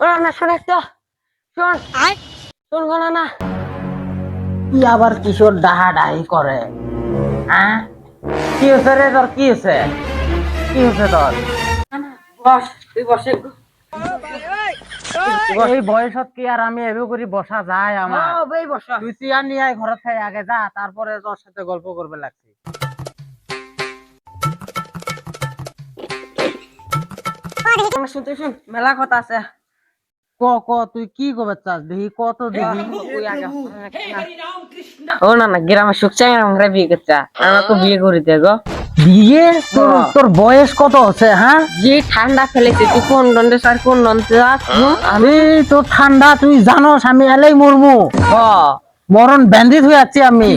ওরা না শোন একটা শোন শোন গো না কি আবার কিশোর ডাহাডাহি করে? হ্যাঁ, কি হয়েছে রে তোর? কি হয়েছে? কি হয়েছে তোর? বস তুই বসে একটু এই বয়সত কি আর আমি এভাবে করে বসা যায় আমার? বেই বস তুই চেয়ার নিয়ে আয়, ঘরে খাই আগে যা, তারপরে তোর সাথে গল্প করবে লাগছি। শুনতে শুন মেলা কথা আছে ক ক তুই কি কবে চাস দেখি, কত দেখি। তুই আগে ও না না গ্রামে সুখ চাই আমরা বিয়ে করতে আমাকে বিয়ে করে দে গো বিয়ে? তোর বয়স কত হচ্ছে? হ্যাঁ, যে ঠান্ডা ফেলেছে তুই কোন দণ্ডে স্যার কোন দণ্ডে যাস আমি তো ঠান্ডা, তুই জানোস আমি এলাই মরমু, মরণ ব্যান্ডিট হয়ে যাচ্ছি আমি।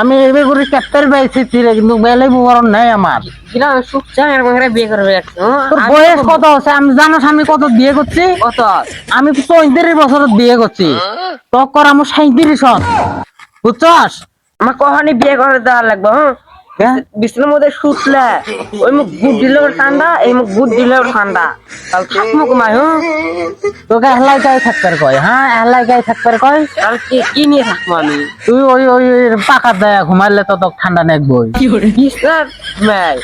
আমি এবার করে ক্যাপ্টেন পাইছি তীরে, কিন্তু এলাই মরণ নাই আমার। গ্রামে সুখ চাই আমরা বিয়ে করবে তোর বয়স কত হচ্ছে? আমি জানোস আমি কত বিয়ে করছি? কত আমি 34 বছরত বিয়ে করছি, তখন আমার 37 বুঝছস? আমার কখনই বিয়ে করে দেওয়া লাগবে হ্যাঁ বিছানার মধ্যে শুতলে ওই মুখ গুড় দিলেও ঠান্ডা, এই মুখ গুড় দিলেও ঠান্ডা, তাহলে থাকবো কমায় তোকে এহলাই গায়ে থাকতে কয়? হ্যাঁ, এহলাই গায়ে থাকতে কয়? তাহলে কি নিয়ে থাকবো আমি? তুই ওই ওই পাকার দেয় ঘুমাইলে তো তোকে ঠান্ডা নেকবই। বিছনার ভাই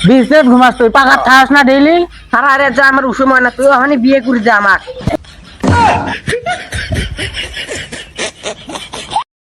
বিজনেস ঘুমাস তুই, পাকার খাস না ডেইলি? সারা রে যা আমার উসুম হয় না, তুই ওখানে বিয়ে করে দে আমার